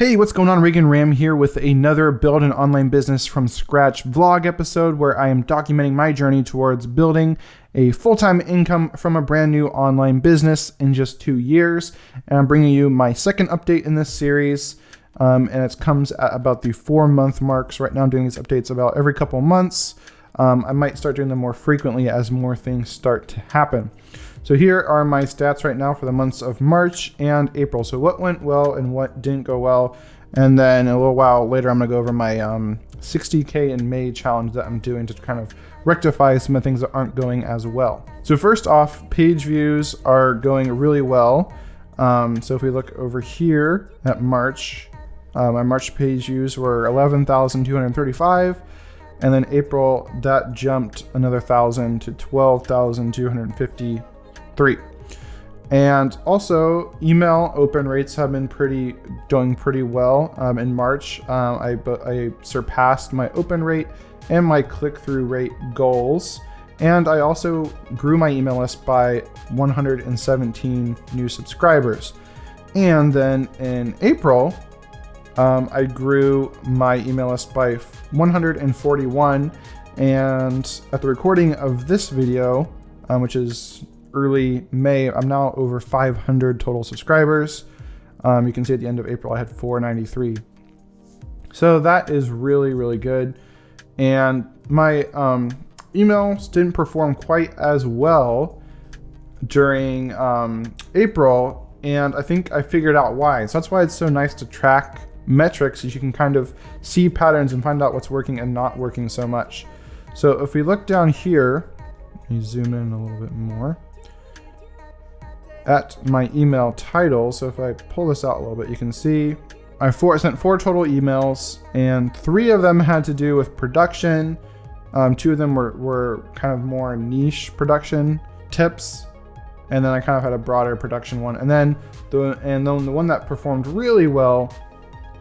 Hey, what's going on? Regan Ram here with another Build an Online Business from Scratch vlog episode where I am documenting my journey towards building a full-time income from a brand new online business in just 2 years. And I'm bringing you my second update in this series. And it comes at about the 4-month marks. Right now I'm doing these updates about every couple months. I might start doing them more frequently as more things start to happen. So here are my stats right now for the months of March and April. So what went well and what didn't go well. And then a little while later, I'm gonna go over my 60K in May challenge that I'm doing to kind of rectify some of the things that aren't going as well. So first off, page views are going really well. So if we look over here at March, my March page views were 11,235. And then April, that jumped another 1,000 to 12,253. And also email open rates have been doing pretty well. In March, I surpassed my open rate and my click-through rate goals. And I also grew my email list by 117 new subscribers. And then in April, I grew my email list by 141. And at the recording of this video, which is early May, I'm now over 500 total subscribers. You can see at the end of April, I had 493. So that is really, really good. And my emails didn't perform quite as well during April. And I think I figured out why. So that's why it's so nice to track metrics, is you can kind of see patterns and find out what's working and not working so much. So if we look down here, let me zoom in a little bit more at my email title. So if I pull this out a little bit, you can see I sent 4 total emails, and 3 of them had to do with production. 2 of them were kind of more niche production tips, and then I kind of had a broader production one. And then the one that performed really well,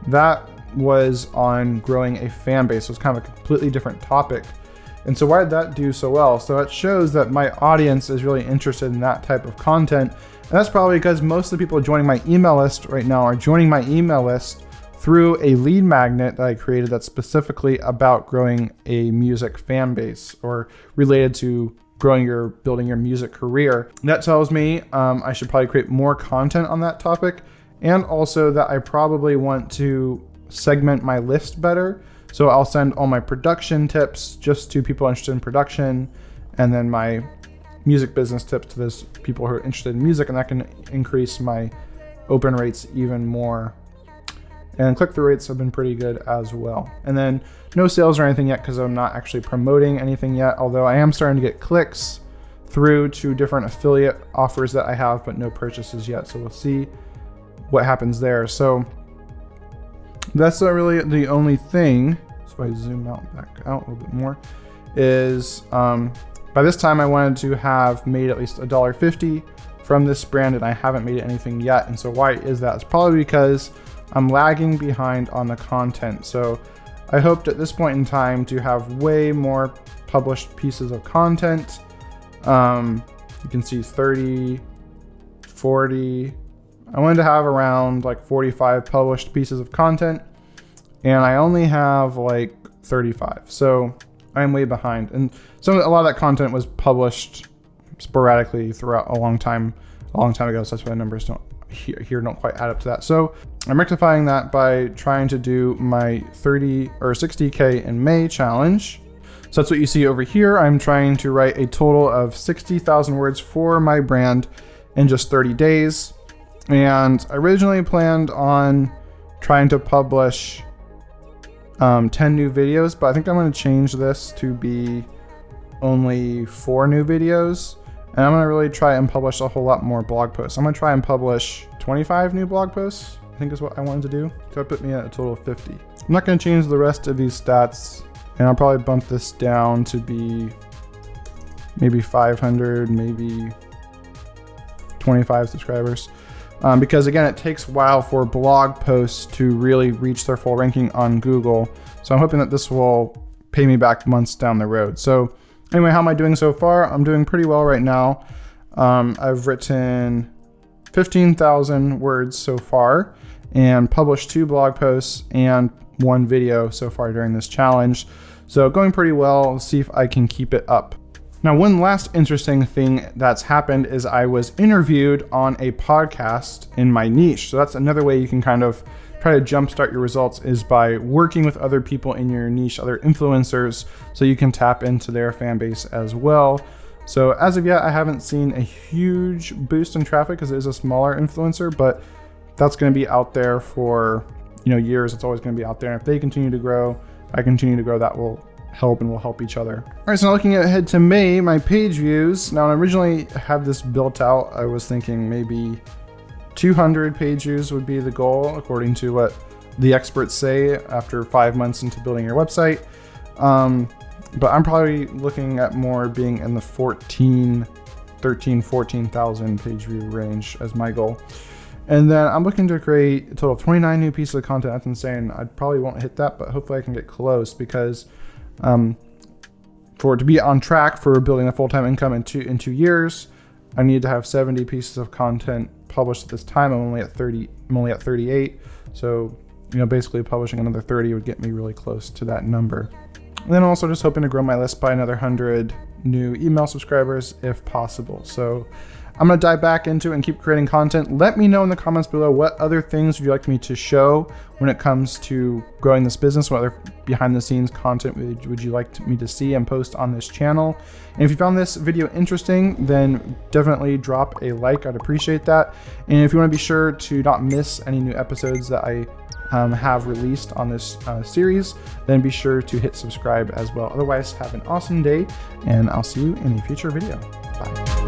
that was on growing a fan base. So it's kind of a completely different topic. And so why did that do so well? So it shows that my audience is really interested in that type of content. And that's probably because most of the people joining my email list right now are joining my email list through a lead magnet that I created that's specifically about growing a music fan base or related to building your music career. That tells me I should probably create more content on that topic, and also that I probably want to segment my list better. So I'll send all my production tips just to people interested in production, and then my music business tips to those people who are interested in music, and that can increase my open rates even more. And click-through rates have been pretty good as well. And then no sales or anything yet because I'm not actually promoting anything yet, although I am starting to get clicks through to different affiliate offers that I have, but no purchases yet. So we'll see what happens there. So that's not really the only thing. So if I zoom back out a little bit more, is by this time I wanted to have made at least $1.50 from this brand, and I haven't made anything yet. And so why is that? It's probably because I'm lagging behind on the content. So I hoped at this point in time to have way more published pieces of content. You can see 30, 40. I wanted to have around like 45 published pieces of content, and I only have like 35. So I'm way behind. And a lot of that content was published sporadically throughout a long time ago. So that's why the numbers don't quite add up to that. So I'm rectifying that by trying to do my 30 or 60K in May challenge. So that's what you see over here. I'm trying to write a total of 60,000 words for my brand in just 30 days. And I originally planned on trying to publish 10 new videos, but I think I'm going to change this to be only 4 new videos. And I'm going to really try and publish a whole lot more blog posts. I'm going to try and publish 25 new blog posts, I think is what I wanted to do. So that put me at a total of 50. I'm not going to change the rest of these stats, and I'll probably bump this down to be maybe 500, maybe 25 subscribers. Because again, it takes a while for blog posts to really reach their full ranking on Google. So I'm hoping that this will pay me back months down the road. So anyway, how am I doing so far? I'm doing pretty well right now. I've written 15,000 words so far, and published 2 blog posts and 1 video so far during this challenge. So going pretty well. Let's see if I can keep it up. Now, one last interesting thing that's happened is I was interviewed on a podcast in my niche. So that's another way you can kind of try to jumpstart your results, is by working with other people in your niche, other influencers, so you can tap into their fan base as well. So as of yet, I haven't seen a huge boost in traffic because it is a smaller influencer, but that's going to be out there for, years. It's always going to be out there. And if they continue to grow, I continue to grow, that will help, and we'll help each other. All right, so now looking ahead to May, my page views. Now, when I originally had this built out, I was thinking maybe 200 page views would be the goal, according to what the experts say after 5 months into building your website. But I'm probably looking at more being in the 14,000 page view range as my goal. And then I'm looking to create a total of 29 new pieces of content. That's insane. I probably won't hit that, but hopefully I can get close, because for it to be on track for building a full-time income in 2 years, I need to have 70 pieces of content published at this time. I'm only at 38. So, basically publishing another 30 would get me really close to that number. And then also just hoping to grow my list by another 100 new email subscribers if possible. So I'm going to dive back into it and keep creating content. Let me know in the comments below what other things would you like me to show when it comes to growing this business. What other behind the scenes content would you like me to see and post on this channel? And if you found this video interesting, then definitely drop a like. I'd appreciate that. And if you want to be sure to not miss any new episodes that I have released on this series, then be sure to hit subscribe as well. Otherwise, have an awesome day, and I'll see you in a future video. Bye.